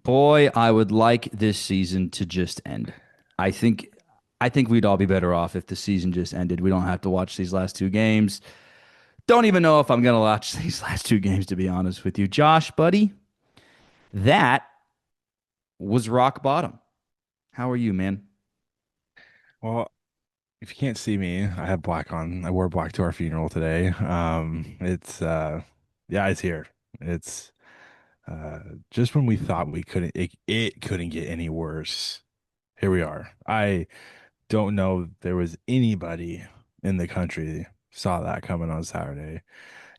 Boy, I would like this season to just end. I think I think we'd all be better off if the season just ended. We don't have to watch these last two games. Don't even know if I'm gonna watch these last two games, to be honest with you. Josh, buddy, that was rock bottom. How are you, man? Well, if you can't see me, I have black on. I wore black to our funeral today. It's yeah, it's here. It's uh just when we thought we couldn't it couldn't get any worse. Here we are. I don't know if there was anybody in the country saw that coming on Saturday.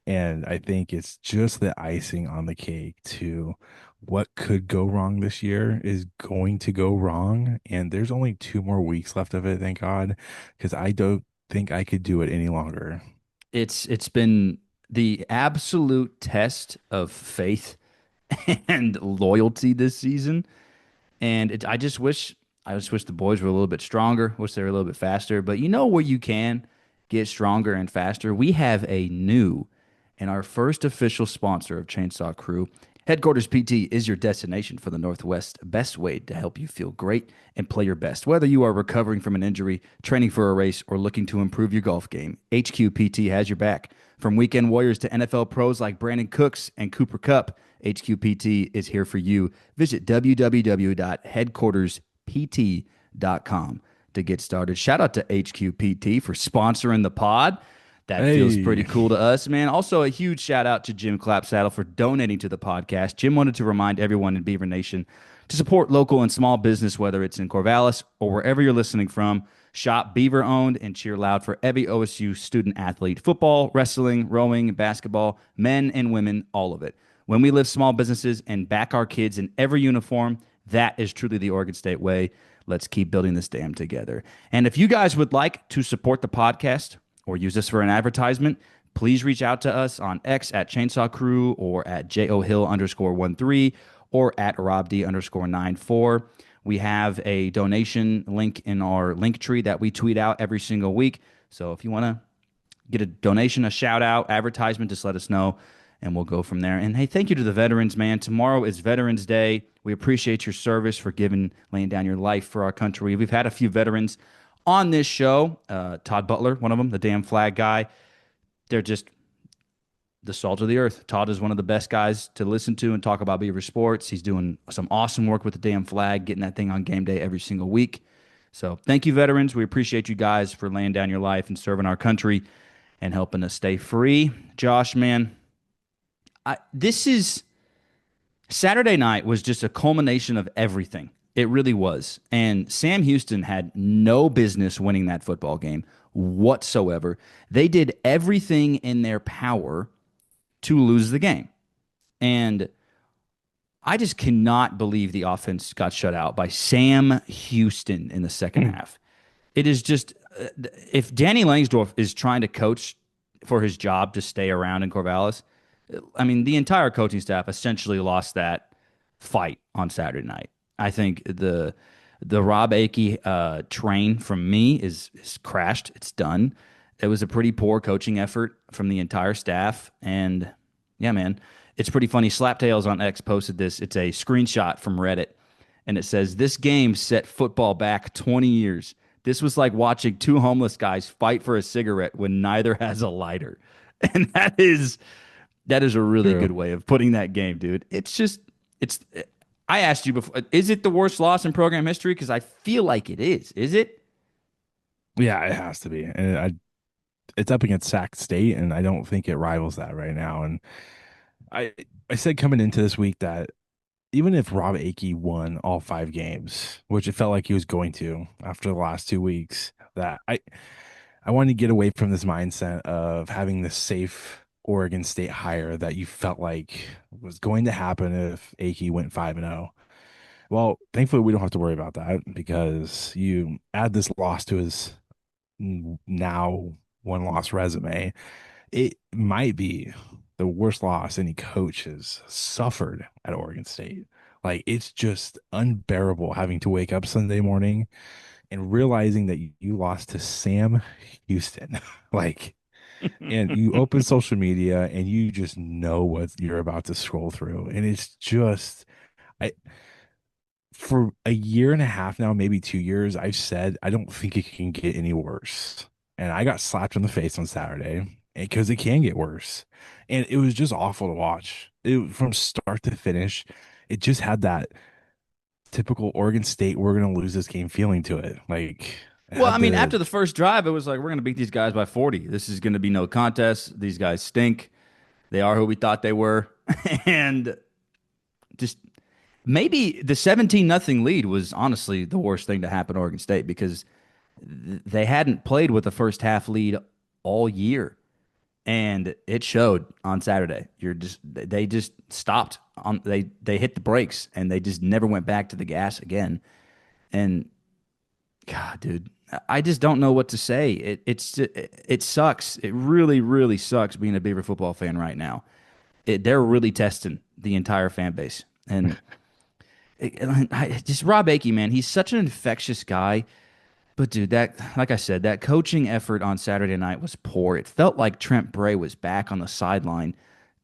And I think it's just the icing on the cake to what could go wrong this year is going to go wrong. And there's only 2 more weeks left of it, thank God, because I don't think I could do it any longer. It's been the absolute test of faith and loyalty this season. And I just wish the boys were a little bit stronger. Wish they were a little bit faster. But you know where you can get stronger and faster? We have a new and our first official sponsor of Chainsaw Crew. Headquarters PT is your destination for the Northwest best way to help you feel great and play your best. Whether you are recovering from an injury, training for a race, or looking to improve your golf game, HQ PT has your back. From weekend warriors to NFL pros like Brandon Cooks and Cooper Cup, HQPT is here for you. Visit www.headquarterspt.com to get started. Shout out to HQPT for sponsoring the pod. That feels pretty Hey, cool to us, man. Also, a huge shout out to Jim Clapsaddle for donating to the podcast. Jim wanted to remind everyone in Beaver Nation to support local and small business, whether it's in Corvallis or wherever you're listening from. Shop Beaver owned and cheer loud for every OSU student athlete football, wrestling, rowing, basketball, men and women, all of it. When we lift small businesses and back our kids in every uniform, that is truly the Oregon State way. Let's keep building this dam together. And if you guys would like to support the podcast or use this for an advertisement, please reach out to us on X at Chainsaw Crew or at JOHill underscore 13 or at RobD underscore 94. We have a donation link in our link tree that we tweet out every single week. So if you want to get a donation, a shout out, advertisement, just let us know and we'll go from there. And hey, thank you to the veterans, man. Tomorrow is Veterans Day. We appreciate your service for giving, laying down your life for our country. We've had a few veterans on this show. Todd Butler, one of them, the damn flag guy. They're just the salt of the earth. Todd is one of the best guys to listen to and talk about Beaver sports. He's doing some awesome work with the damn flag, getting that thing on game day every single week. So thank you, veterans. We appreciate you guys for laying down your life and serving our country and helping us stay free. Josh, man, this is Saturday night was just a culmination of everything. It really was. And Sam Houston had no business winning that football game whatsoever. They did everything in their power to lose the game. And I just cannot believe the offense got shut out by Sam Houston in the second half. It is just, if Danny Langsdorf is trying to coach for his job to stay around in Corvallis, I mean, the entire coaching staff essentially lost that fight on Saturday night. I think the Rob Akey train from me is crashed. It's done. It was a pretty poor coaching effort from the entire staff, and yeah, man, it's pretty funny. Slaptails on X posted this. It's a screenshot from Reddit, and it says this game set football back 20 years. This was like watching two homeless guys fight for a cigarette when neither has a lighter, and that is a really true. good way of putting that game, dude. It's just it's. I asked you before, is it the worst loss in program history? Because I feel like it is. Is it? Yeah, it has to be. And it's up against Sac State, and I don't think it rivals that right now. And I I said coming into this week that even if Rob Akey won all 5 games, which it felt like he was going to after the last 2 weeks, that I wanted to get away from this mindset of having the safe Oregon State hire that you felt like was going to happen if Akey went 5-0. Well, thankfully we don't have to worry about that because you add this loss to his now one loss resume. It might be the worst loss any coach has suffered at Oregon State. Like it's just unbearable having to wake up Sunday morning and realizing that you lost to Sam Houston. Like, and you open social media and you just know what you're about to scroll through. And it's just, I, for a year and a half now, maybe 2 years, I've said I don't think it can get any worse. And I got slapped in the face on Saturday because it can get worse. And it was just awful to watch. From start to finish, it just had that typical Oregon State, we're going to lose this game feeling to it. Like, it Well, I had mean, the after the first drive, it was like, we're going to beat these guys by 40. This is going to be no contest. These guys stink. They are who we thought they were. And just maybe the 17 nothing lead was honestly the worst thing to happen to Oregon State because they hadn't played with a first half lead all year. And it showed on Saturday. They just stopped on they hit the brakes and they just never went back to the gas again. And God, dude, I just don't know what to say. It sucks. It really, really sucks being a Beaver football fan right now. They're really testing the entire fan base, and just Rob Akey, man, he's such an infectious guy. But dude, that like I said, that coaching effort on Saturday night was poor. It felt like Trent Bray was back on the sideline,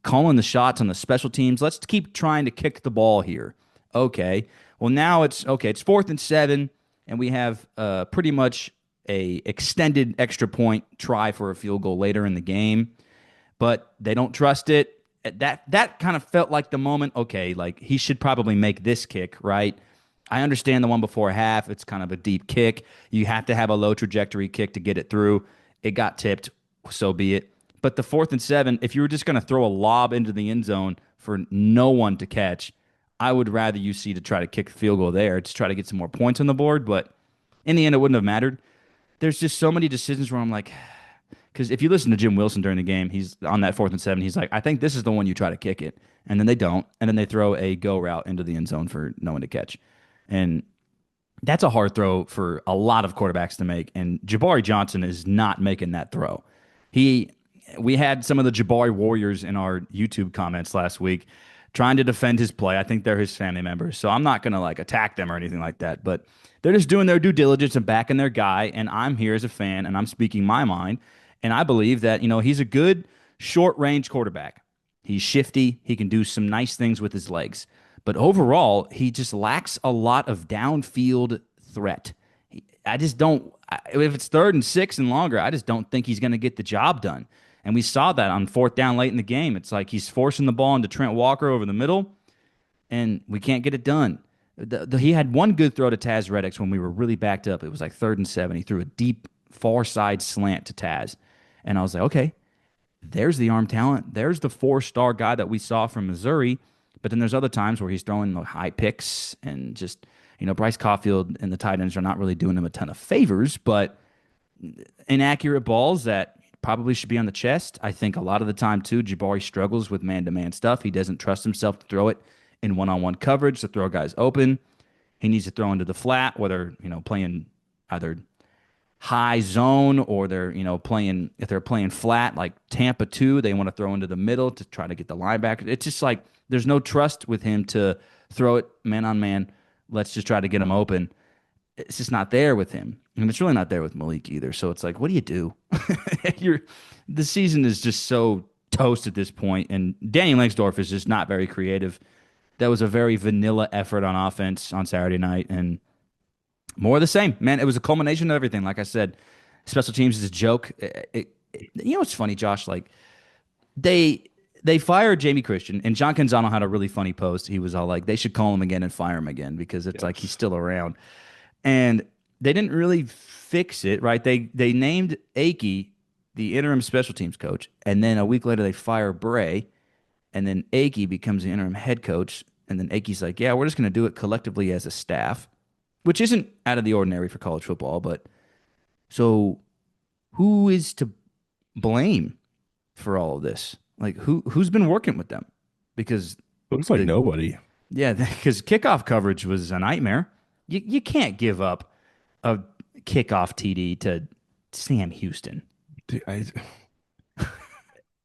calling the shots on the special teams. Let's keep trying to kick the ball here. Okay. Well, now it's okay. It's 4th and 7, and we have pretty much a extended extra point try for a field goal later in the game, but they don't trust it. That kind of felt like the moment. Okay, like he should probably make this kick, right? I understand the one before half. It's kind of a deep kick. You have to have a low trajectory kick to get it through. It got tipped, so be it. But the 4th and 7, if you were just going to throw a lob into the end zone for no one to catch, I would rather you see to try to kick the field goal there to try to get some more points on the board. But in the end, it wouldn't have mattered. There's just so many decisions where I'm like, because if you listen to Jim Wilson during the game, he's on that 4th and 7. He's like, I think this is the one you try to kick it. And then they don't. And then they throw a go route into the end zone for no one to catch. And that's a hard throw for a lot of quarterbacks to make. And Jabari Johnson is not making that throw. He, we had some of the Jabari Warriors in our YouTube comments last week trying to defend his play. I think they're his family members. So I'm not going to like attack them or anything like that. But they're just doing their due diligence and backing their guy. And I'm here as a fan and I'm speaking my mind. And I believe that, he's a good short range quarterback. He's shifty. He can do some nice things with his legs. But overall, he just lacks a lot of downfield threat. I just don't, if it's 3rd and 6 and longer, I just don't think he's going to get the job done. And we saw that on 4th down late in the game. It's like he's forcing the ball into Trent Walker over the middle, and we can't get it done. He had one good throw to Taz Reddix when we were really backed up. It was like 3rd and 7. He threw a deep far side slant to Taz. And I was like, okay, there's the arm talent. There's the 4-star guy that we saw from Missouri. But then there's other times where he's throwing the high picks and just, Bryce Caulfield and the tight ends are not really doing him a ton of favors, but inaccurate balls that probably should be on the chest. I think a lot of the time, too, Jabari struggles with man-to-man stuff. He doesn't trust himself to throw it in one-on-one coverage to throw guys open. He needs to throw into the flat, whether, playing either high zone or they're playing if they're playing flat like Tampa 2, they want to throw into the middle to try to get the linebacker. It's just like there's no trust with him to throw it man on man. Let's just try to get him open. It's just not there with him, and it's really not there with Malik either. So it's like, what do you do? The season is just so toast at this point, and Danny Langsdorf is just not very creative. That was a very vanilla effort on offense on Saturday night, and more of the same, man. It was a culmination of everything. Like I said, special teams is a joke. It's funny, Josh. Like they fired Jamie Christian, and John Canzano had a really funny post. He was all like, they should call him again and fire him again because it's like he's still around. And they didn't really fix it, right? They named Akey the interim special teams coach, and then a week later they fire Bray, and then Akey becomes the interim head coach, and then Akey's like, yeah, we're just going to do it collectively as a staff, which isn't out of the ordinary for college football. But so who is to blame for all of this? Like who's been working with them? Because looks like the nobody. yeah, because kickoff coverage was a nightmare. You can't give up a kickoff TD to Sam Houston. Dude,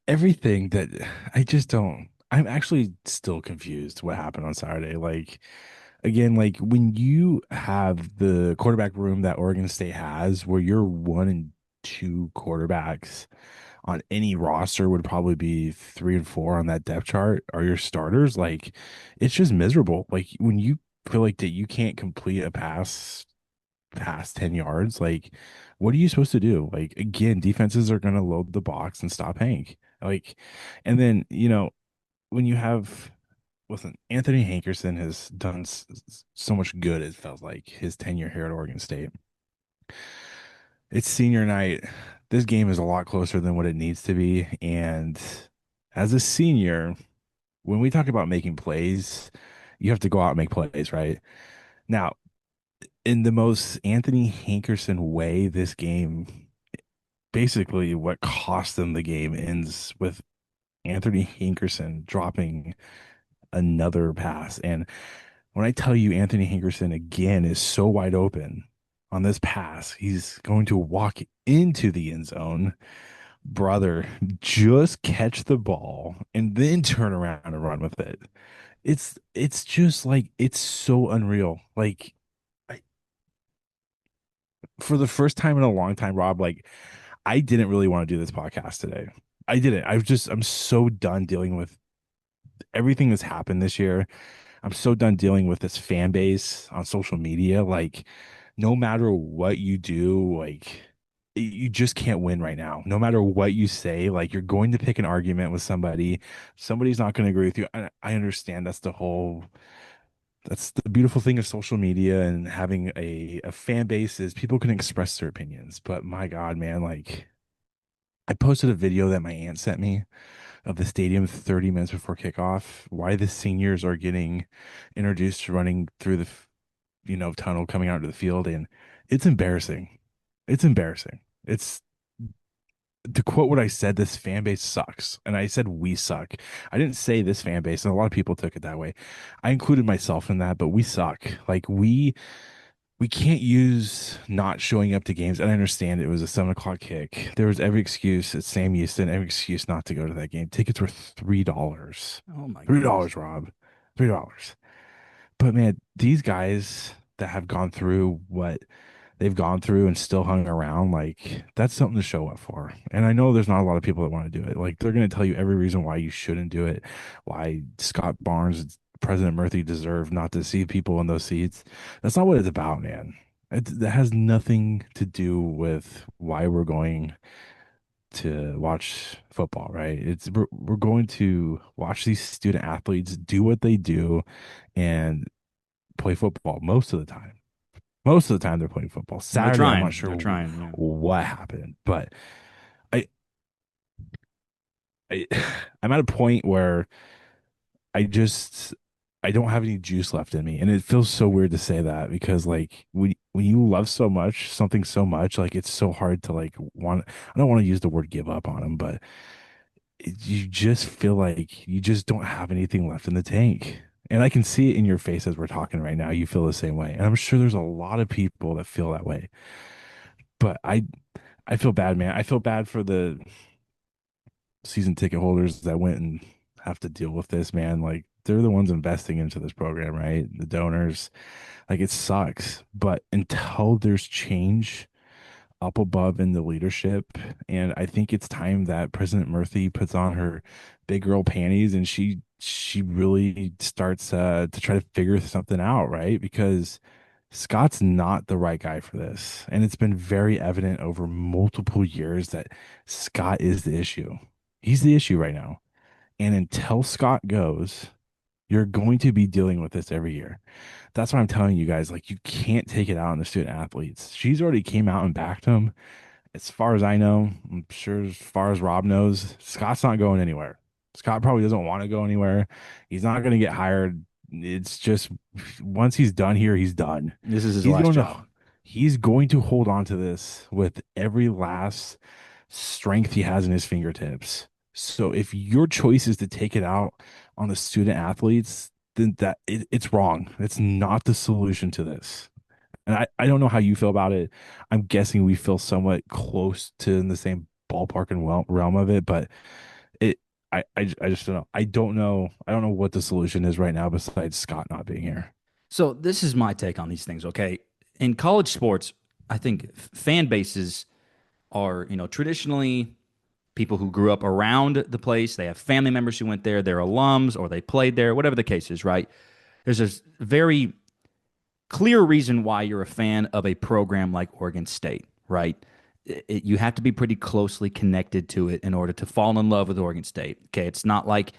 everything that I just don't. I'm actually still confused what happened on Saturday. Like, again, like when you have the quarterback room that Oregon State has, where you're 1 and 2 quarterbacks on any roster would probably be 3 and 4 on that depth chart are your starters. Like, it's just miserable. Like when you feel like that you can't complete a pass past 10 yards, like what are you supposed to do? Like again, defenses are going to load the box and stop Hank. Like, and then, when you have, listen, Anthony Hankerson has done so much good, it felt like his tenure here at Oregon State. It's senior night. This game is a lot closer than what it needs to be. And as a senior, when we talk about making plays, you have to go out and make plays, right? Now, in the most Anthony Hankerson way, this game, basically what cost them the game, ends with Anthony Hankerson dropping another pass. And when I tell you Anthony Hankerson again is so wide open on this pass, he's going to walk into the end zone. Brother, just catch the ball and then turn around and run with it. It's just like it's so unreal. Like I, for the first time in a long time, Rob, like I didn't really want to do this podcast today. I didn't. I'm so done dealing with everything that's happened this year. I'm so done dealing with this fan base on social media. Like, no matter what you do, like, you just can't win right now. No matter what you say, like, you're going to pick an argument with somebody. Somebody's not going to agree with you. I understand that's the beautiful thing of social media and having a fan base is people can express their opinions. But my God, man, like, I posted a video that my aunt sent me of the stadium 30 minutes before kickoff, why the seniors are getting introduced to running through the tunnel coming out to the field, and it's embarrassing. It's embarrassing. It's to quote what I said, this fan base sucks. And I said we suck. I didn't say this fan base, and a lot of people took it that way. I included myself in that, but we suck. Like we can't use not showing up to games. And I understand it was a 7 o'clock kick. There was every excuse at Sam Houston, every excuse not to go to that game. Tickets were $3. Oh my goodness. $3, Rob. $3. But man, these guys that have gone through what they've gone through and still hung around, like that's something to show up for. And I know there's not a lot of people that want to do it. Like they're going to tell you every reason why you shouldn't do it, why Scott Barnes, President Murphy deserve not to see people in those seats. That's not what it's about, man. That has nothing to do with why we're going to watch football, right? We're going to watch these student athletes do what they do and play football most of the time. Most of the time they're playing football. They're Saturday, I'm not trying. sure They're trying. Yeah. what happened, but I, I I'm at a point where I just I don't have any juice left in me, and it feels so weird to say that because like when you love so much something so much, like it's so hard to like want. I don't want to use the word give up on them, but you just feel like you just don't have anything left in the tank. And I can see it in your face as we're talking right now. You feel the same way. And I'm sure there's a lot of people that feel that way. But I feel bad, man. I feel bad for the season ticket holders that went and have to deal with this, man. Like they're the ones investing into this program, right? The donors. Like it sucks. But until there's change up above in the leadership, and I think it's time that President Murphy puts on her big girl panties and she really starts to try to figure something out, right? Because Scott's not the right guy for this. And it's been very evident over multiple years that Scott is the issue. He's the issue right now. And until Scott goes, you're going to be dealing with this every year. That's why I'm telling you guys, like, you can't take it out on the student athletes. She's already came out and backed him. As far as I know, I'm sure as far as Rob knows, Scott's not going anywhere. Scott probably doesn't want to go anywhere. He's not going to get hired. It's just once he's done here, he's done. This is his He's last going job. to he's going to hold on to this with every last strength he has in his fingertips. So if your choice is to take it out on the student athletes, then it's wrong. It's not the solution to this. And I don't know how you feel about it. I'm guessing we feel somewhat close to in the same ballpark and realm of it, but it I just don't know. I don't know. I don't know what the solution is right now besides Scott not being here. So this is my take on these things. Okay, in college sports, I think fan bases are traditionally people who grew up around the place. They have family members who went there. They're alums or they played there. Whatever the case is, right? There's a very clear reason why you're a fan of a program like Oregon State, right? You have to be pretty closely connected to it in order to fall in love with Oregon State. Okay, it's not like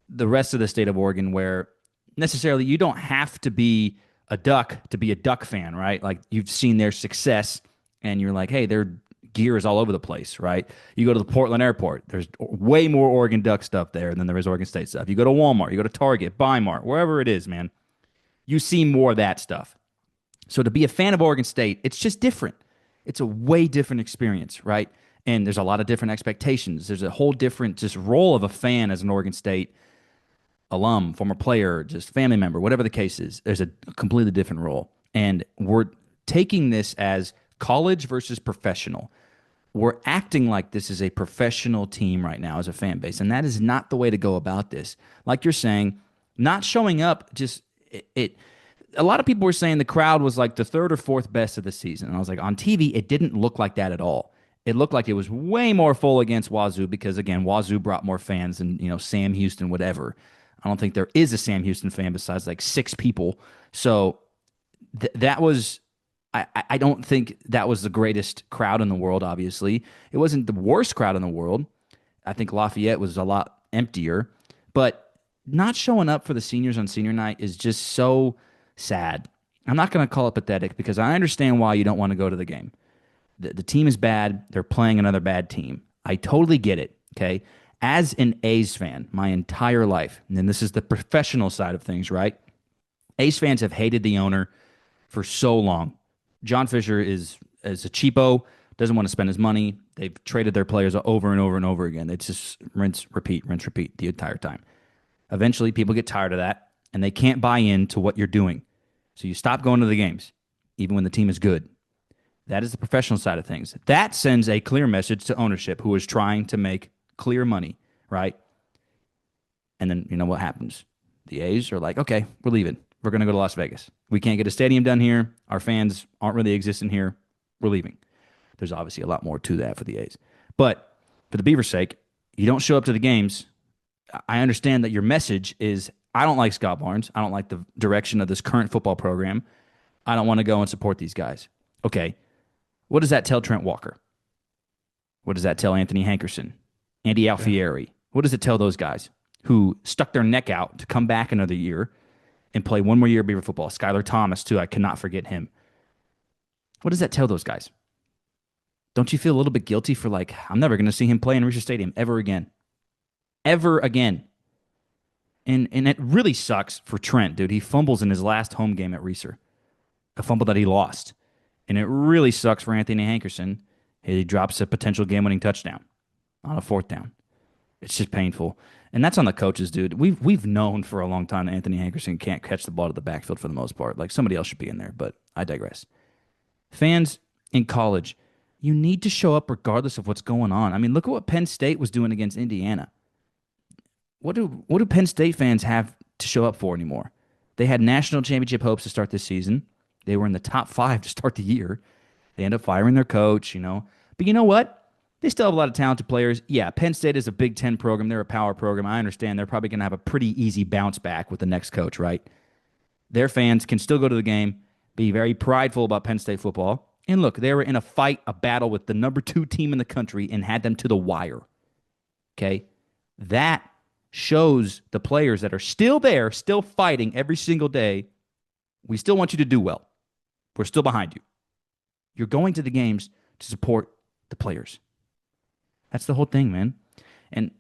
the rest of the state of Oregon where necessarily you don't have to be a Duck to be a Duck fan, right? Like you've seen their success and you're like, hey, their gear is all over the place, right? You go to the Portland airport, there's way more Oregon Duck stuff there than there is Oregon State stuff. You go to Walmart, you go to Target, Mart, wherever it is, man, you see more of that stuff. So to be a fan of Oregon State, it's just different. It's a way different experience, right? And there's a lot of different expectations. There's a whole different just role of a fan as an Oregon State alum, former player, just family member, whatever the case is. There's a completely different role. And we're taking this as college versus professional. We're acting like this is a professional team right now as a fan base. And that is not the way to go about this. Like you're saying, not showing up just it a lot of people were saying the crowd was like the third or fourth best of the season. And I was like, on TV, it didn't look like that at all. It looked like it was way more full against Wazoo because, again, Wazoo brought more fans than, Sam Houston, whatever. I don't think there is a Sam Houston fan besides like 6 people. So that was, I don't think that was the greatest crowd in the world, obviously. It wasn't the worst crowd in the world. I think Lafayette was a lot emptier. But not showing up for the seniors on senior night is just so sad. I'm not going to call it pathetic because I understand why you don't want to go to the game. The team is bad. They're playing another bad team. I totally get it. Okay. As an A's fan, my entire life, and then this is the professional side of things, right? A's fans have hated the owner for so long. John Fisher is a cheapo, doesn't want to spend his money. They've traded their players over and over and over again. It's just rinse, repeat the entire time. Eventually, people get tired of that, and they can't buy into what you're doing. So you stop going to the games, even when the team is good. That is the professional side of things. That sends a clear message to ownership who is trying to make clear money, right? And then you know what happens? The A's are like, okay, we're leaving. We're going to go to Las Vegas. We can't get a stadium done here. Our fans aren't really existing here. We're leaving. There's obviously a lot more to that for the A's. But for the Beavers' sake, you don't show up to the games. I understand that your message is, I don't like Scott Barnes. I don't like the direction of this current football program. I don't want to go and support these guys. Okay. What does that tell Trent Walker? What does that tell Anthony Hankerson? Andy Alfieri? What does it tell those guys who stuck their neck out to come back another year and play one more year of Beaver football? Skylar Thomas, too. I cannot forget him. What does that tell those guys? Don't you feel a little bit guilty for like, I'm never going to see him play in Reser Stadium ever again? Ever again. And it really sucks for Trent, dude. He fumbles in his last home game at Reser. A fumble that he lost. And it really sucks for Anthony Hankerson. He drops a potential game-winning touchdown on a 4th down. It's just painful. And that's on the coaches, dude. We've known for a long time that Anthony Hankerson can't catch the ball to the backfield for the most part. Like, somebody else should be in there, but I digress. Fans in college, you need to show up regardless of what's going on. I mean, look at what Penn State was doing against Indiana. What do Penn State fans have to show up for anymore? They had national championship hopes to start this season. They were in the top 5 to start the year. They end up firing their coach, But you know what? They still have a lot of talented players. Yeah, Penn State is a Big Ten program. They're a power program. I understand they're probably going to have a pretty easy bounce back with the next coach, right? Their fans can still go to the game, be very prideful about Penn State football. And look, they were in a battle with the number 2 team in the country and had them to the wire. Okay? That shows the players that are still there, still fighting every single day, we still want you to do well. We're still behind you. You're going to the games to support the players. That's the whole thing, man. And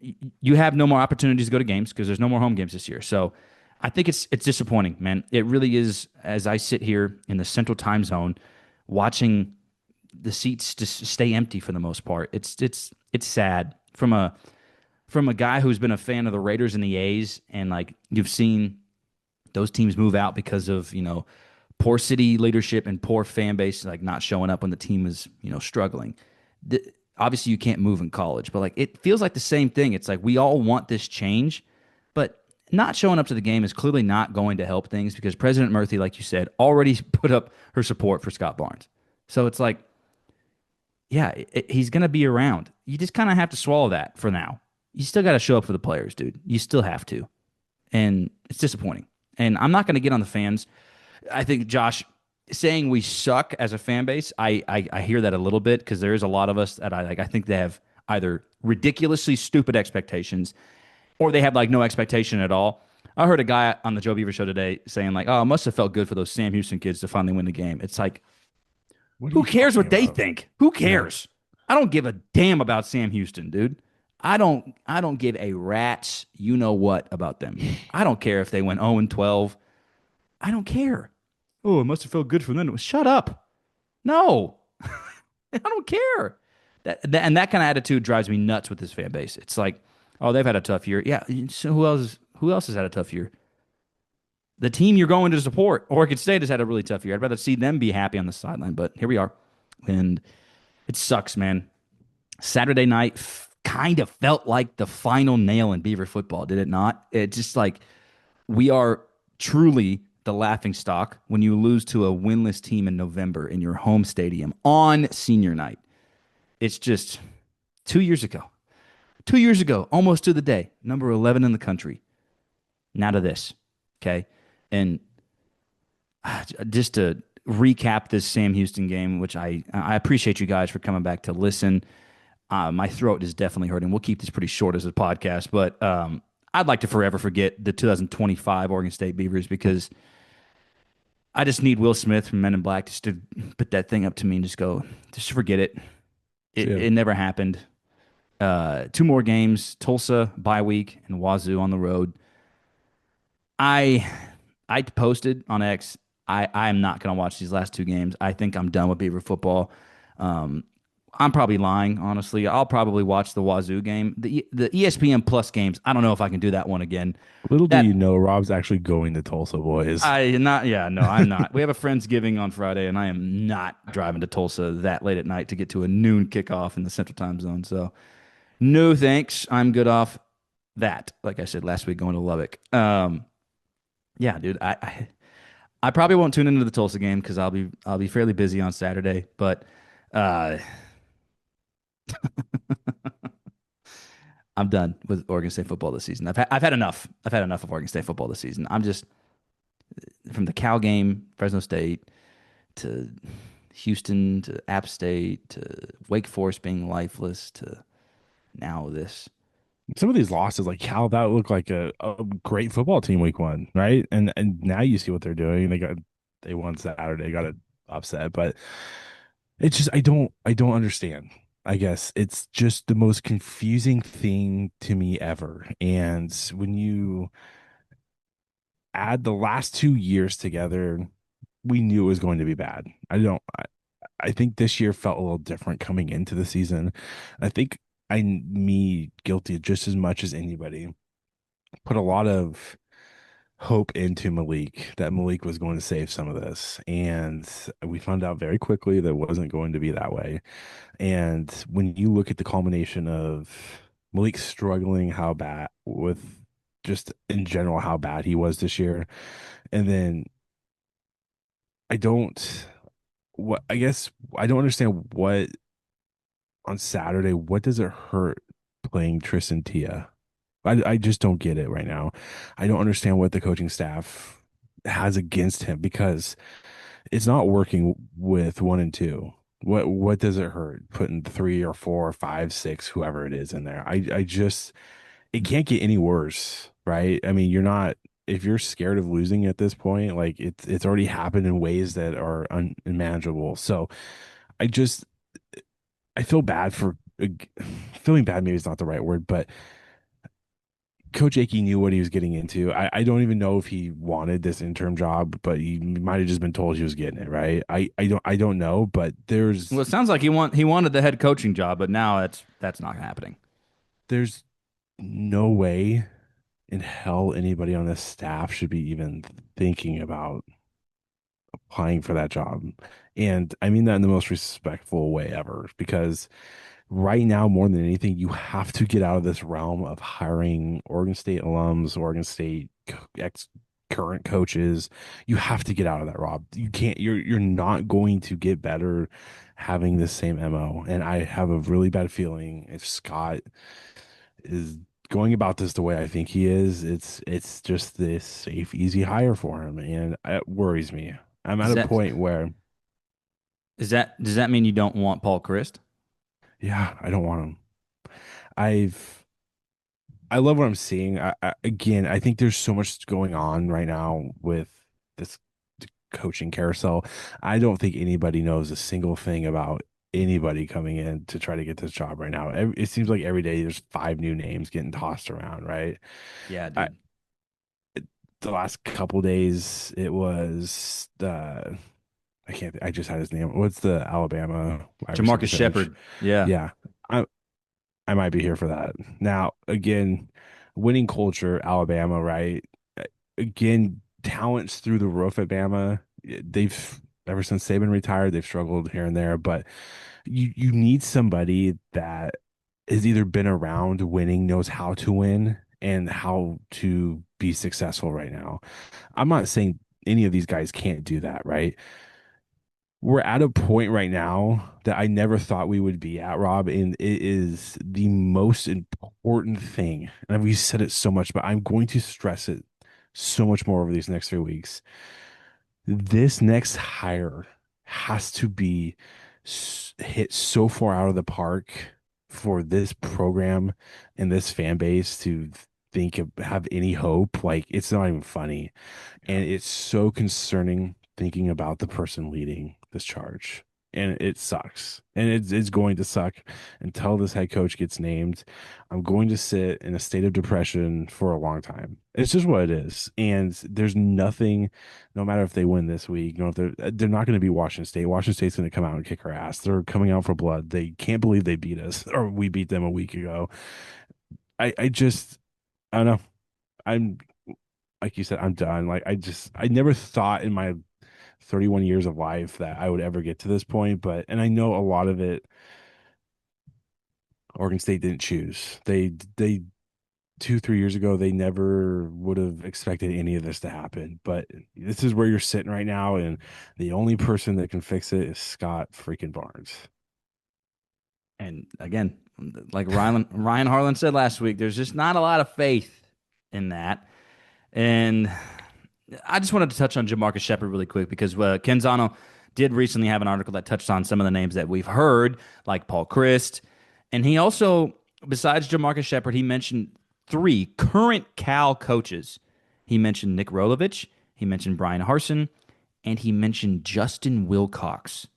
you have no more opportunities to go to games because there's no more home games this year. So I think it's disappointing, man. It really is. As I sit here in the Central Time Zone, watching the seats just stay empty for the most part. It's sad from a guy who's been a fan of the Raiders and the A's, and like you've seen those teams move out because of poor city leadership and poor fan base, like not showing up when the team is struggling. Obviously, you can't move in college, but like it feels like the same thing. It's like we all want this change, but not showing up to the game is clearly not going to help things because President Murphy, like you said, already put up her support for Scott Barnes. So it's like, yeah, he's going to be around. You just kind of have to swallow that for now. You still got to show up for the players, dude. You still have to. And it's disappointing. And I'm not going to get on the fans. I think Josh saying we suck as a fan base, I hear that a little bit because there is a lot of us that I like. I think they have either ridiculously stupid expectations or they have like no expectation at all. I heard a guy on the Joe Beaver show today saying like, "Oh, it must have felt good for those Sam Houston kids to finally win the game." It's like, What are who you cares talking what they about? think? Who Yeah. cares? I don't give a damn about Sam Houston, dude. I don't give a rat's you know what about them. I don't care if they went 0 and 12. I don't care. Oh, it must have felt good for them. Shut up. No. I don't care. And that kind of attitude drives me nuts with this fan base. It's like, oh, they've had a tough year. Yeah. So who else has had a tough year? The team you're going to support, Oregon State has had a really tough year. I'd rather see them be happy on the sideline, but here we are, and it sucks, man. Saturday night kind of felt like the final nail in Beaver football, did it not? It just like we are truly the laughing stock when you lose to a winless team in November in your home stadium on senior night. It's just 2 years ago. 2 years ago, almost to the day, number 11 in the country. Now to this. Okay. And just to recap this Sam Houston game, which I appreciate you guys for coming back to listen. My throat is definitely hurting. We'll keep this pretty short as a podcast, but I'd like to forever forget the 2025 Oregon State Beavers because I just need Will Smith from Men in Black just to put that thing up to me and just forget it. It, Yeah. it never happened. Two more games: Tulsa bye week and Wazoo on the road. I I posted on X. I am not going to watch these last two games. I think I'm done with Beaver football. Um, I'm probably lying, honestly. I'll probably watch the Wazoo game, the ESPN Plus games. I don't know if I can do that one again. Little do you That know, Rob's actually going to Tulsa, boys. I not yeah no I'm not. We have a friendsgiving on Friday, and I am not driving to Tulsa that late at night to get to a noon kickoff in the Central Time Zone. So no thanks. I'm good off that. Like I said last week, going to Lubbock. Yeah, dude. I probably won't tune into the Tulsa game because I'll be fairly busy on Saturday. But uh, I'm done with Oregon State football this season. I've had enough. I've had enough of Oregon State football this season. I'm just from the Cal game, Fresno State to Houston to App State to Wake Forest being lifeless to now this. Some of these losses, like Cal, that looked like a great football team week one, right? And now you see what they're doing. They won Saturday, got it upset, but it's just I don't understand. I guess it's just the most confusing thing to me ever. And when you add the last 2 years together, we knew it was going to be bad. I think this year felt a little different coming into the season. I think me guilty just as much as anybody put a lot of hope into Malik that Malik was going to save some of this. And we found out very quickly that it wasn't going to be that way. And when you look at the culmination of Malik struggling how bad with just in general how bad he was this year, and then I don't what I guess I don't understand what on Saturday, what does it hurt playing Tristan Tia? I just don't get it right now. I don't understand what the coaching staff has against him because it's not working with one and two. What does it hurt putting three or four or five, six, whoever it is in there? I just it can't get any worse, right? I mean, you're not if you're scared of losing at this point, like it's already happened in ways that are unmanageable. So I just I feel bad for feeling bad. Maybe it's not the right word, but Coach Akey knew what he was getting into. I don't even know if he wanted this interim job, but he might have just been told he was getting it, right? I don't know, but Well, it sounds like he wanted the head coaching job, but now that's not happening. there's no way in hell anybody on this staff should be even thinking about applying for that job. And I mean that in the most respectful way ever, because right now, more than anything, you have to get out of this realm of hiring Oregon State alums, Oregon State ex current coaches. You have to get out of that, Rob. You can't. You're not going to get better having the same MO. And I have a really bad feeling if Scott is going about this the way I think he is, it's just this safe, easy hire for him, and it worries me. I'm at Does a that point where, does that mean you don't want Paul Christ? yeah, I don't want him. I've I love what I'm seeing. Again, I think there's so much going on right now with this coaching carousel. I don't think anybody knows a single thing about anybody coming in to try to get this job right now. It seems like every day there's five new names getting tossed around, right? Yeah, I, dude. the last couple days it was I can't I just had his name. What's the Alabama wide receiver Jamarcus coach? Shepard. Yeah. Yeah. I I might be here for that. Now, again, winning culture, Alabama, right? Again, talents through the roof at Bama. They've ever since Saban retired, they've struggled here and there, but you need somebody that has either been around winning, knows how to win, and how to be successful right now. I'm not saying any of these guys can't do that, right? We're at a point right now that I never thought we would be at, Rob, and it is the most important thing. And we've said it so much, but I'm going to stress it so much more over these next 3 weeks. This next hire has to be hit so far out of the park for this program and this fan base to think of have any hope. Like it's not even funny. And it's so concerning thinking about the person leading this charge. And it sucks. And it's going to suck until this head coach gets named. I'm going to sit in a state of depression for a long time. It's just what it is. And there's nothing, no matter if they win this week, no, if they're not going to be Washington State. Washington State's going to come out and kick our ass. They're coming out for blood. They can't believe they beat us or we beat them a week ago. I just I don't know. I'm like you said, I'm done. Like I never thought in my 31 years of life that I would ever get to this point, but and I know a lot of it Oregon State didn't choose. They 2, 3 years ago they never would have expected any of this to happen. But this is where you're sitting right now, and the only person that can fix it is Scott freaking Barnes. And again, like Ryan Harlan said last week, there's just not a lot of faith in that. And I just wanted to touch on Jamarcus Shepard really quick because Ken Zano did recently have an article that touched on some of the names that we've heard, like Paul Christ. And he also, besides Jamarcus Shepard, he mentioned three current Cal coaches. He mentioned Nick Rolovich, he mentioned Brian Harson, and he mentioned Justin Wilcox,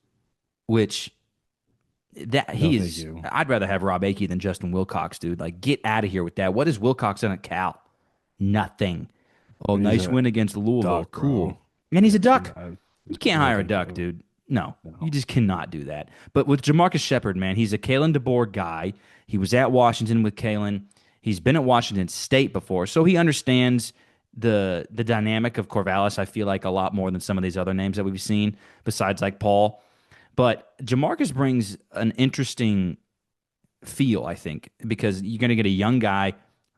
which that No, he thank is. you. I'd rather have Rob Akey than Justin Wilcox, dude. Like, get out of here with that. What is Wilcox done at Cal? Nothing. Oh, And he's nice a win against Louisville. duck, Cool. bro. And he's a So duck. bad. You can't No, hire a thank duck, you. dude. No, you No. just cannot do that. But with Jamarcus Shepard, man, he's a Kalen DeBoer guy. He was at Washington with Kalen. He's been at Washington State before, so he understands the dynamic of Corvallis. I feel like a lot more than some of these other names that we've seen, besides like Paul. But Jamarcus brings an interesting feel, I think, because you're going to get a young guy,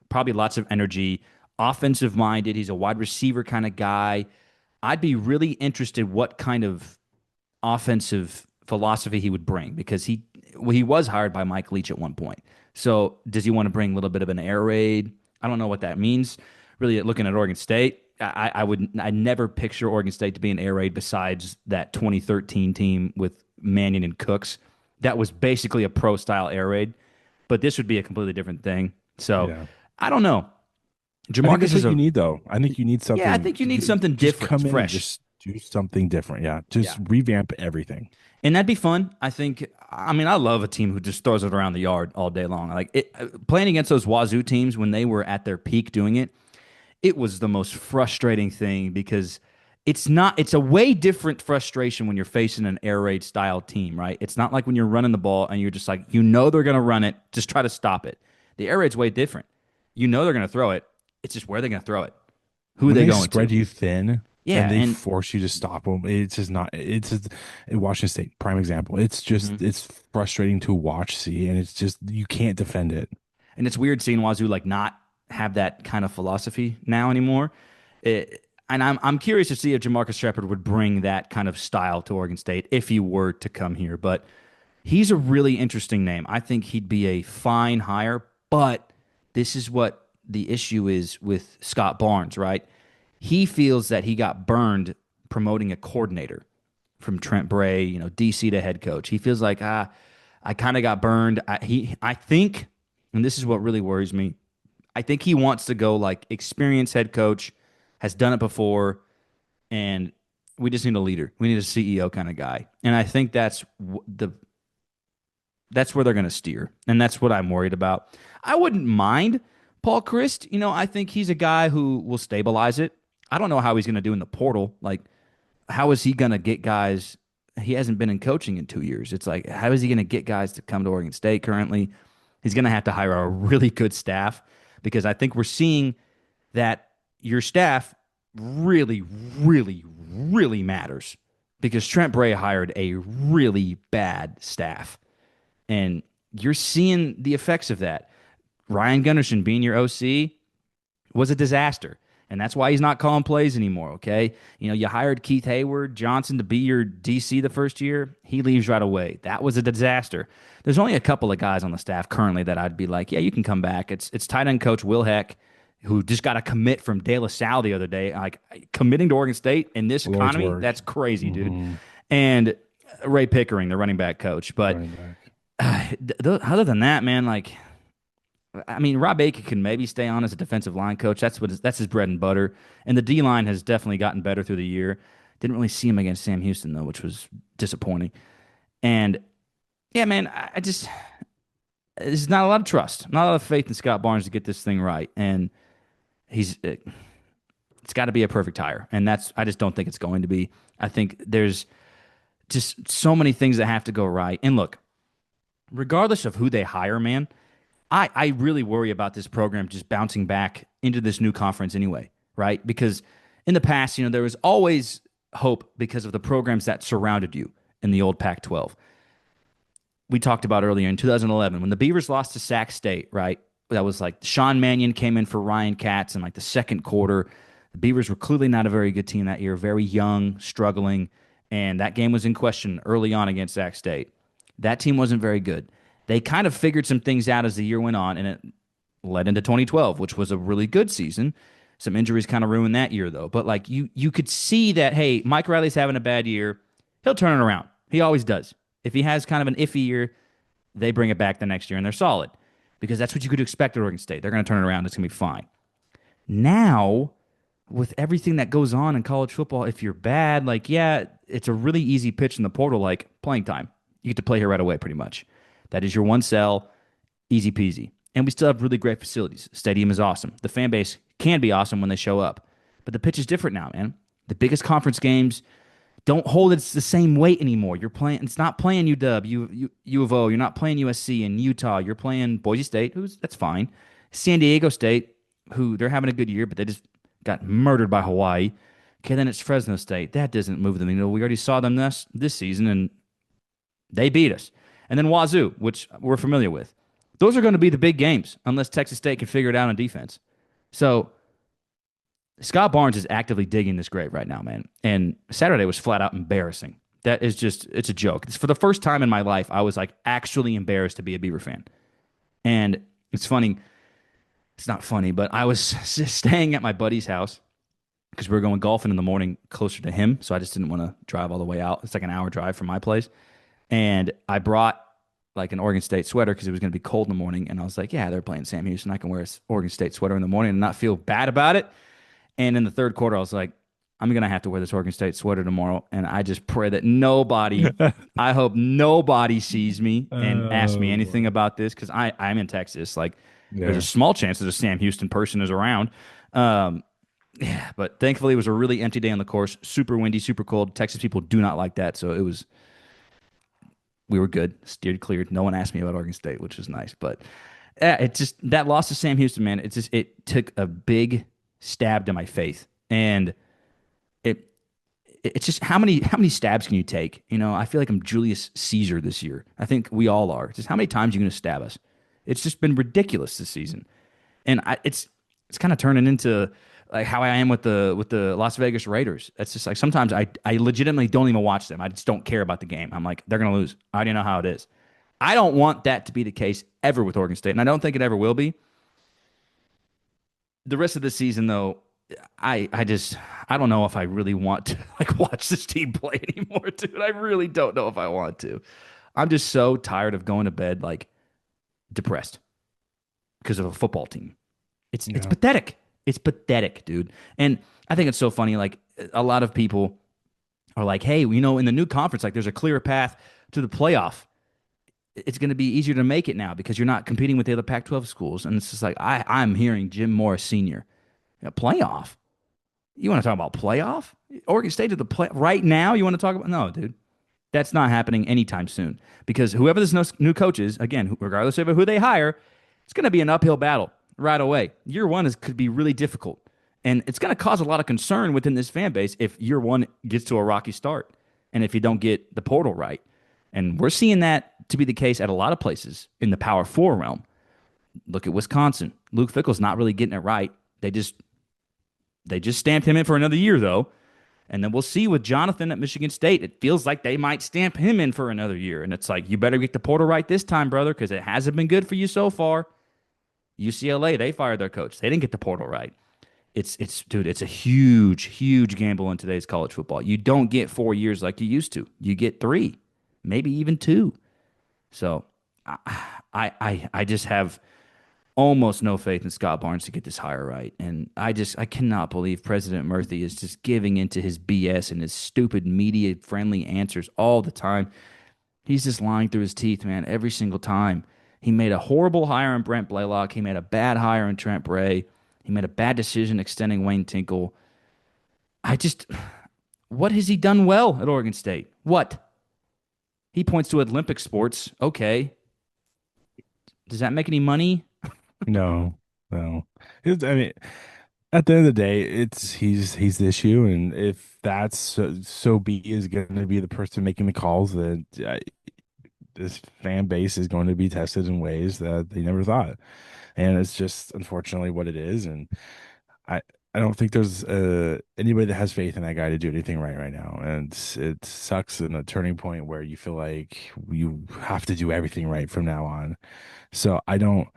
probably lots of energy, offensive minded. He's a wide receiver kind of guy. I'd be really interested what kind of offensive philosophy he would bring because he was hired by Mike Leach at one point. So does he want to bring a little bit of an air raid? I don't know what that means. Really, looking at Oregon State, I never picture Oregon State to be an air raid besides that 2013 team with Mannion and Cooks. That was basically a pro style air raid, but this would be a completely different thing. So Yeah. I don't know. I think Jamarcus that's is what you a need, though. I think you need yeah. I something. think you need something Just different, come in and fresh. just do something different. Yeah, just Yeah. revamp everything. And that'd be fun. I think. I mean, I love a team who just throws it around the yard all day long. Like playing against those Wazoo teams when they were at their peak doing it. It was the most frustrating thing because it's not. It's a way different frustration when you're facing an air raid style team, right? It's not like when you're running the ball and you're just like they're gonna run it, just try to stop it. The air raid's way different. They're gonna throw it. It's just where they're gonna throw it. Who are When they they going spread to? you thin Yeah, and they and force you to stop them, it's just not. It's just, Washington State, prime example. It's just mhm. it's frustrating to watch, see, and it's just you can't defend it. And it's weird seeing Wazoo like not have that kind of philosophy now anymore. And I'm curious to see if Jamarcus Shepard would bring that kind of style to Oregon State if he were to come here. But he's a really interesting name. I think he'd be a fine hire. But this is what the issue is with Scott Barnes, right? He feels that he got burned promoting a coordinator from Trent Bray, DC to head coach. He feels like I kind of got burned. I think, and this is what really worries me. I think he wants to go like experienced head coach, has done it before, and we just need a leader. We need a CEO kind of guy. And I think that's where they're going to steer, and that's what I'm worried about. I wouldn't mind Paul Christ. I think he's a guy who will stabilize it. I don't know how he's going to do in the portal. Like, how is he going to get guys? He hasn't been in coaching in 2 years. It's like, how is he going to get guys to come to Oregon State currently? He's going to have to hire a really good staff because I think we're seeing that your staff really, really, really matters because Trent Bray hired a really bad staff. And you're seeing the effects of that. Ryan Gunderson being your OC was a disaster. And that's why he's not calling plays anymore, okay? You hired Keith Hayward Johnson to be your DC the first year. He leaves right away. That was a disaster. There's only a couple of guys on the staff currently that I'd be like, yeah, you can come back. It's tight end coach Will Heck, who just got a commit from De La Salle the other day. Like, committing to Oregon State in this economy, that's crazy, dude. And Ray Pickering, the running back coach. But other than that, man, like, I mean, Rob Aiken can maybe stay on as a defensive line coach. That's his bread and butter. And the D line has definitely gotten better through the year. Didn't really see him against Sam Houston though, which was disappointing. And yeah, man, I just there's not a lot of trust, not a lot of faith in Scott Barnes to get this thing right. And it's got to be a perfect hire, and I just don't think it's going to be. I think there's just so many things that have to go right. And look, regardless of who they hire, man. I really worry about this program just bouncing back into this new conference anyway, right? Because in the past, there was always hope because of the programs that surrounded you in the old Pac 12. We talked about earlier in 2011 when the Beavers lost to Sac State, right? That was like Sean Mannion came in for Ryan Katz in like the second quarter. The Beavers were clearly not a very good team that year, very young, struggling, and that game was in question early on against Sac State. That team wasn't very good. They kind of figured some things out as the year went on, and it led into 2012, which was a really good season. Some injuries kind of ruined that year, though. But like you could see that, hey, Mike Riley's having a bad year. He'll turn it around. He always does. If he has kind of an iffy year, they bring it back the next year, and they're solid because that's what you could expect at Oregon State. They're going to turn it around. It's going to be fine. Now, with everything that goes on in college football, if you're bad, like, yeah, it's a really easy pitch in the portal, like playing time. You get to play here right away, pretty much. That is your one sell, easy peasy. And we still have really great facilities. Stadium is awesome. The fan base can be awesome when they show up. But the pitch is different now, man. The biggest conference games don't hold it's the same weight anymore. You're playing. It's not playing UW, U of O. You're not playing USC and Utah. You're playing Boise State, that's fine. San Diego State, who they're having a good year, but they just got murdered by Hawaii. Okay, then it's Fresno State. That doesn't move them. We already saw them this season, and they beat us. And then Wazoo, which we're familiar with. Those are going to be the big games unless Texas State can figure it out on defense. So Scott Barnes is actively digging this grave right now, man. And Saturday was flat out embarrassing. That is just, it's a joke. It's for the first time in my life, I was like actually embarrassed to be a Beaver fan. And it's funny. It's not funny, but I was staying at my buddy's house because we were going golfing in the morning closer to him. So I just didn't want to drive all the way out. It's like an hour drive from my place. And I brought like an Oregon State sweater because it was going to be cold in the morning. And I was like, yeah, they're playing Sam Houston. I can wear an Oregon State sweater in the morning and not feel bad about it. And in the third quarter, I was like, I'm going to have to wear this Oregon State sweater tomorrow. And I just pray that I hope nobody sees me and asks me anything about this because I'm in Texas. Like, there's a small chance that a Sam Houston person is around. Yeah, but thankfully it was a really empty day on the course. Super windy, super cold. Texas people do not like that. So we were good, steered cleared. No one asked me about Oregon State, which was nice. But it just that loss to Sam Houston, man. It took a big stab to my faith, and it's just how many stabs can you take? I feel like I'm Julius Caesar this year. I think we all are. Just how many times are you going to stab us? It's just been ridiculous this season, and it's kind of turning into like how I am with the Las Vegas Raiders. It's just like sometimes I legitimately don't even watch them. I just don't care about the game. I'm like, they're going to lose. I already know how it is. I don't want that to be the case ever with Oregon State, and I don't think it ever will be. The rest of the season, though, I just I don't know if I really want to like watch this team play anymore, dude. I really don't know if I want to. I'm just so tired of going to bed like depressed because of a football team. It's Yeah. pathetic. It's pathetic, dude. And I think it's so funny. Like a lot of people are like, hey, in the new conference, like there's a clear path to the playoff. It's going to be easier to make it now because you're not competing with the other Pac-12 schools. And it's just like I'm hearing Jim Morris Sr. Playoff. You want to talk about playoff? Oregon State to the play right now? You want to talk about? No, dude. That's not happening anytime soon because whoever this new coach is, again, regardless of who they hire, it's going to be an uphill battle right away. Year one could be really difficult, and it's going to cause a lot of concern within this fan base if year one gets to a rocky start, and if you don't get the portal right. And we're seeing that to be the case at a lot of places in the Power Four realm. Look at Wisconsin. Luke Fickle's not really getting it right. They just stamped him in for another year though. And then we'll see with Jonathan at Michigan State. It feels like they might stamp him in for another year. And it's like, you better get the portal right this time, brother, because it hasn't been good for you so far. UCLA, they fired their coach. They didn't get the portal right. Dude, it's a huge, huge gamble in today's college football. You don't get 4 years like you used to. You get three, maybe even two. So I just have almost no faith in Scott Barnes to get this hire right. And I cannot believe President Murphy is just giving into his BS and his stupid media friendly answers all the time. He's just lying through his teeth, man, every single time. He made a horrible hire in Brent Blaylock. He made a bad hire in Trent Bray. He made a bad decision extending Wayne Tinkle. I just, what has he done well at Oregon State? What? He points to Olympic sports. Okay. Does that make any money? No, no. I mean, at the end of the day, he's the issue, and if that's so be is going to be the person making the calls, that this fan base is going to be tested in ways that they never thought, and it's just unfortunately what it is. And I I don't think there's anybody that has faith in that guy to do anything right now, and it sucks in a turning point where you feel like you have to do everything right from now on. So I don't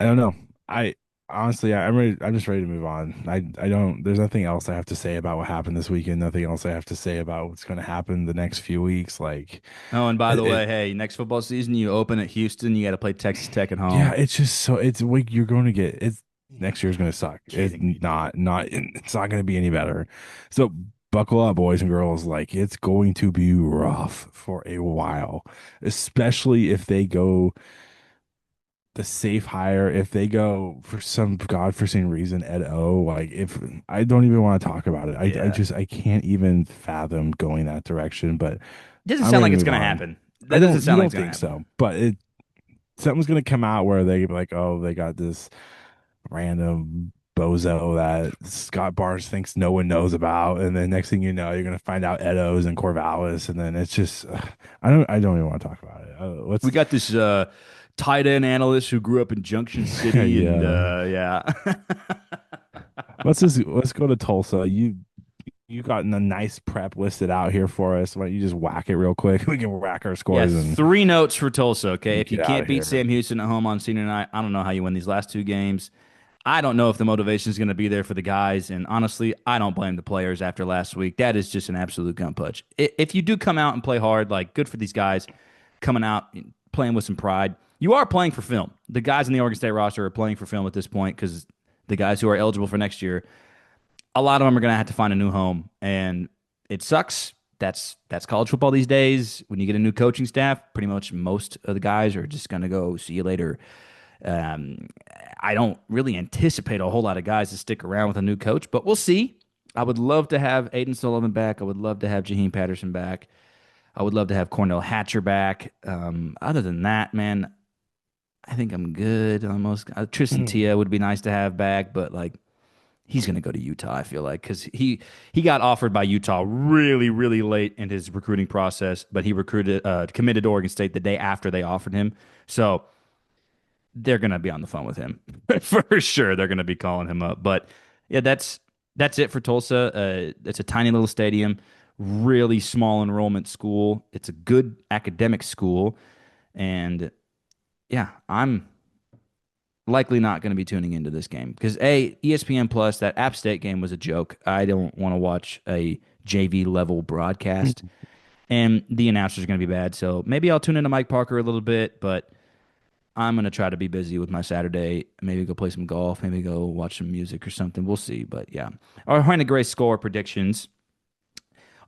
know. I honestly, I'm ready. I'm just ready to move on. I don't. There's nothing else I have to say about what happened this weekend. Nothing else I have to say about what's going to happen the next few weeks. Like, Oh, and by the it, way, hey, next football season, you open at Houston. You got to play Texas Tech at yeah, home. it's just so it's like you're going to get it's next year's going to suck. It's Kidding me. it's not going to be any better. So buckle up, boys and girls. Like it's going to be rough for a while, especially if they go the safe hire. If they go for some godforsaken reason, Ed O, like if I don't even want to talk about it. Yeah. I can't even fathom going that direction. But Doesn't I'm sound ready like to it's move going to on. happen. I That doesn't don't. You sound like don't it's going to think happen. so, but something's gonna come out where they be like, oh, they got this random bozo that Scott Barnes thinks no one knows about, and then next thing you know, you're gonna find out Edo's and Corvallis, and then it's just I don't even want to talk about it. We Let's got this tight end analyst who grew up in Junction City, and yeah, yeah. let's go to Tulsa. You got a nice prep listed out here for us. Why don't you just whack it real quick? We can rack our Yeah, scores and three notes for Tulsa. Okay, if you get out can't of beat here. Sam Houston at home on senior night, I don't know how you win these last two games. I don't know if the motivation is going to be there for the guys, and honestly, I don't blame the players after last week. That is just an absolute gun punch. If you do come out and play hard, like good for these guys coming out playing with some pride. You are playing for film. The guys in the Oregon State roster are playing for film at this point because the guys who are eligible for next year, a lot of them are going to have to find a new home, and it sucks. That's college football these days. When you get a new coaching staff, pretty much most of the guys are just going to go see you later. Um, I don't really anticipate a whole lot of guys to stick around with a new coach, but we'll see. I would love to have Aiden Sullivan back. I would love to have Jaheim Patterson back. I would love to have Cornell Hatcher back. Other than that, man, I think I'm good. Almost Tristan Tia would be nice to have back, but like he's going to go to Utah. I feel like because he got offered by Utah really really late in his recruiting process, but he committed to Oregon State the day after they offered him. So they're going to be on the phone with him for sure. They're going to be calling him up. But yeah, that's it for Tulsa. It's a tiny little stadium, really small enrollment school. It's a good academic school, and yeah, likely not going to be tuning into this game because ESPN Plus, that App State game was a joke. I don't want to watch a JV level broadcast, and the announcers are going to be bad. So maybe I'll tune into Mike Parker a little bit, but I'm going to try to be busy with my Saturday. Maybe go play some golf, maybe go watch some music or something. We'll see. But yeah, our Hannah Grace score predictions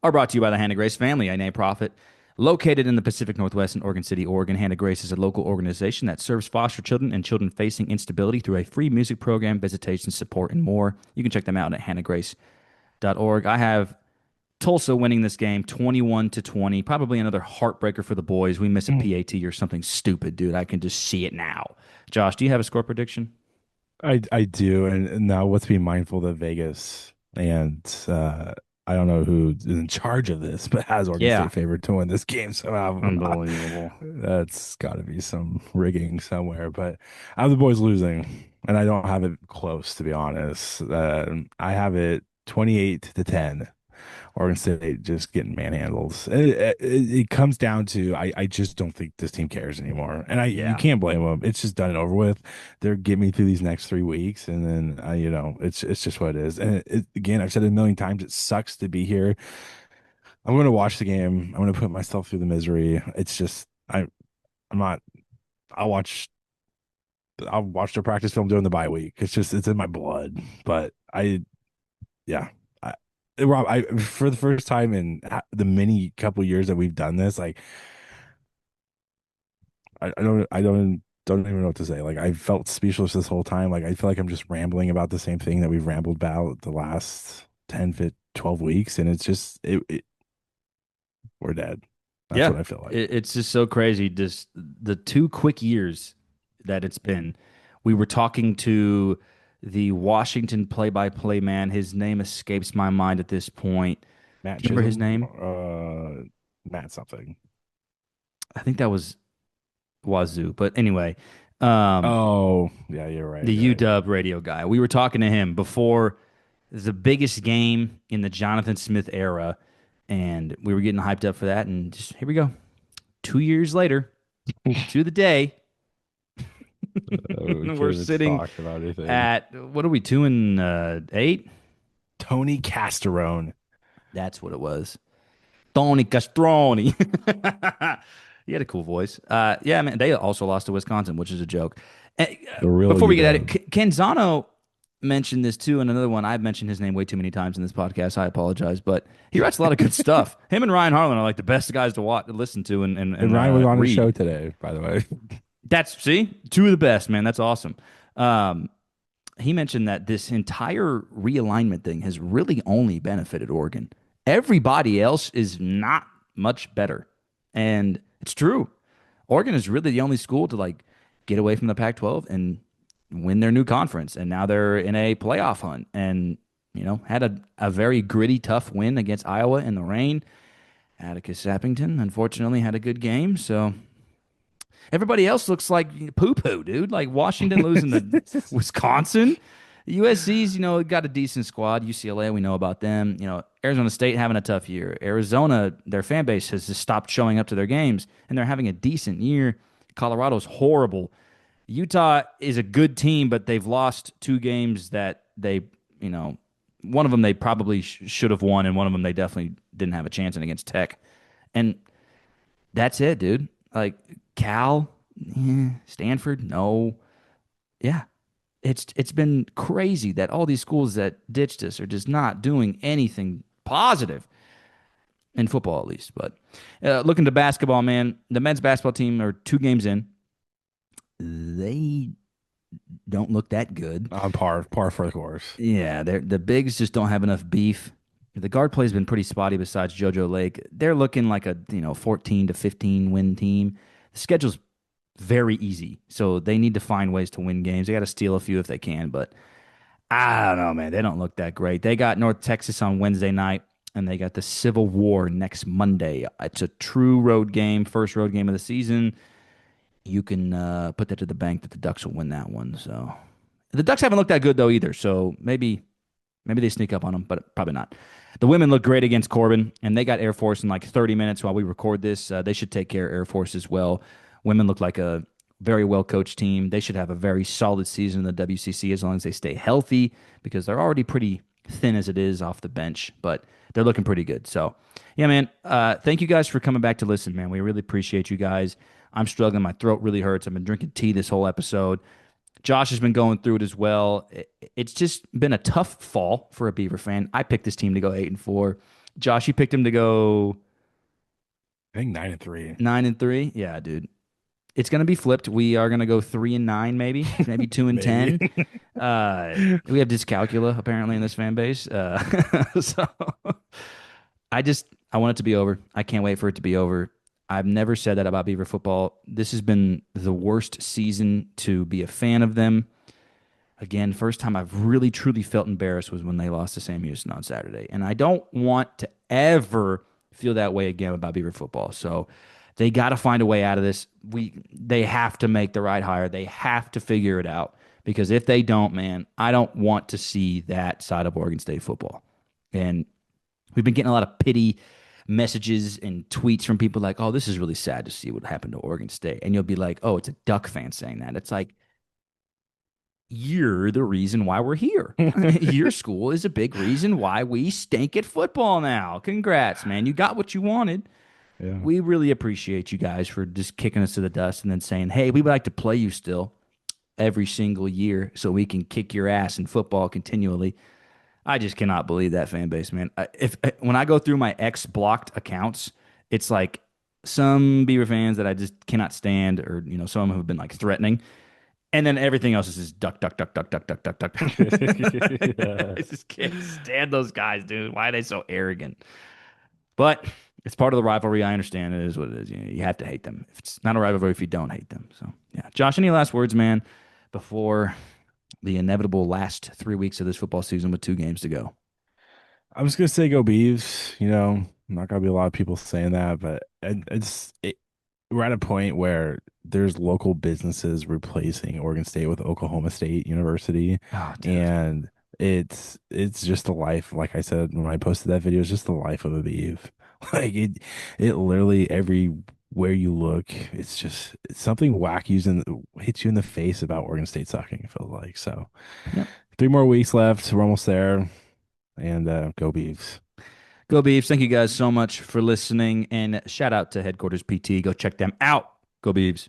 are brought to you by the Hannah Grace family, a nonprofit located in the Pacific Northwest in Oregon City, Oregon. Hannah Grace is a local organization that serves foster children and children facing instability through a free music program, visitation support, and more. You can check them out at hannahgrace.org. I have Tulsa winning this game 21-20. Probably another heartbreaker for the boys. We miss a PAT or something stupid, dude. I can just see it now. Josh, do you have a score prediction? I do, and now let's be mindful that Vegas and I don't know who's in charge of this, but has Oregon Yeah. State favored to win this game somehow. Unbelievable. That's got to be some rigging somewhere. But I have the boys losing, and I don't have it close to be honest. I have it 28-10. Oregon State just getting manhandled. It comes down to I just don't think this team cares anymore, and you Yeah. can't blame them. It's just done and over with. They're getting me through these next 3 weeks, and then it's just what it is. And again, I've said it a million times. It sucks to be here. I'm going to watch the game. I'm going to put myself through the misery. It's just I'm not. I'll watch. I'll watch the practice film during the bye week. It's in my blood. But yeah. Rob, I for the first time in the many couple years that we've done this, like I don't even know what to say. Like I felt speechless this whole time. Like I feel like I'm just rambling about the same thing that we've rambled about the last 10, 15, 12 weeks, and it's just we're dead. That's Yeah. what I feel like. It's just so crazy. Just the 2 quick years that it's been. We were talking to the Washington play-by-play man. His name escapes my mind at this point. Matt Do you remember his Chisholm, name? Matt something. I think that was Wazoo. But anyway, um, Oh, yeah, you're right. the You're right. UW radio guy. We were talking to him before the biggest game in the Jonathan Smith era, and we were getting hyped up for that. And just here we go. 2 years later, to the day, We we're can't even sitting talk about anything. at what are we, 2-8? Tony Casterone. That's what it was. Tony Castroni. He had a cool voice. Yeah, man. They also lost to Wisconsin, which is a joke. And, The real before we get at UW. it, Canzano mentioned this too, and another one. I've mentioned his name way too many times in this podcast. I apologize, but he writes a lot of good stuff. Him and Ryan Harlan are like the best guys to watch, to listen to, And Ryan was on the read. show today, by the way. That's see, two of the best, man. That's awesome. Um, he mentioned that this entire realignment thing has really only benefited Oregon. Everybody else is not much better. And it's true. Oregon is really the only school to like get away from the Pac-12 and win their new conference. And now they're in a playoff hunt and, had a very gritty, tough win against Iowa in the rain. Atticus Sappington, unfortunately, had a good game. So everybody else looks like poo poo, dude. Like Washington losing to Wisconsin. USC's, got a decent squad. UCLA, we know about them. Arizona State having a tough year. Arizona, their fan base has just stopped showing up to their games, and they're having a decent year. Colorado's horrible. Utah is a good team, but they've lost 2 games that one of them they probably should have won, and one of them they definitely didn't have a chance in against Tech. And that's it, dude. Like Cal, Stanford, no. Yeah. It's been crazy that all these schools that ditched us are just not doing anything positive in football, at least. But looking to basketball, man, the men's basketball team are 2 games in. They don't look that good. On par for the course. Yeah, the bigs just don't have enough beef. The guard play has been pretty spotty besides JoJo Lake. They're looking like a 14 to 15 win team. The schedule's very easy, so they need to find ways to win games. They got to steal a few if they can, but I don't know, man. They don't look that great. They got North Texas on Wednesday night, and they got the Civil War next Monday. It's a true road game, first road game of the season. You can put that to the bank that the Ducks will win that one. So the Ducks haven't looked that good though either. So maybe they sneak up on them, but probably not. The women look great against Corbin, and they got Air Force in like 30 minutes while we record this. They should take care of Air Force as well. Women look like a very well coached team. They should have a very solid season in the WCC as long as they stay healthy because they're already pretty thin as it is off the bench, but they're looking pretty good. So, yeah, man. Thank you guys for coming back to listen, man. We really appreciate you guys. I'm struggling. My throat really hurts. I've been drinking tea this whole episode. Josh has been going through it as well. It's just been a tough fall for a Beaver fan. I picked this team to go 8-4. Josh, you picked him to go I think 9-3. 9-3. Yeah, dude. It's gonna be flipped. We are gonna go 3-9, maybe 2-10. Maybe. We have dyscalculia apparently in this fan base. So I want it to be over. I can't wait for it to be over. I've never said that about Beaver football. This has been the worst season to be a fan of them. Again, first time I've really truly felt embarrassed was when they lost to Sam Houston on Saturday. And I don't want to ever feel that way again about Beaver football. So they got to find a way out of this. They have to make the right hire. They have to figure it out because if they don't, man, I don't want to see that side of Oregon State football. And we've been getting a lot of pity messages and tweets from people like, "Oh, this is really sad to see what happened to Oregon State." And you'll be like, "Oh, it's a Duck fan saying that." It's like you're the reason why we're here. Your school is a big reason why we stink at football now. Congrats, man. You got what you wanted. Yeah. We really appreciate you guys for just kicking us to the dust and then saying, hey, we would like to play you still every single year so we can kick your ass in football continually. I just cannot believe that fan base, man. If when I go through my ex blocked accounts, it's like some Beaver fans that I just cannot stand, or some of them have been like threatening, and then everything else is just duck, duck, duck, duck, duck, duck, duck, duck. Yeah. I just can't stand those guys, dude. Why are they so arrogant? But it's part of the rivalry. I understand it is what it is. You have to hate them. If it's not a rivalry if you don't hate them. So yeah, Josh, any last words, man, before the inevitable last 3 weeks of this football season with 2 games to go? I'm just gonna say go Beavs. Not gonna be a lot of people saying that, but we're at a point where there's local businesses replacing Oregon State with Oklahoma State University, Oh, dude. and it's just the life. Like I said when I posted that video, it's just the life of a Beav. Like it literally everywhere you look, it's something wacky hits you in the face about Oregon State sucking. It feels like so. Yep. 3 more weeks left. We're almost there, and go Beavs. Go Beavs. Thank you guys so much for listening. And shout out to Headquarters PT. Go check them out. Go Beavs.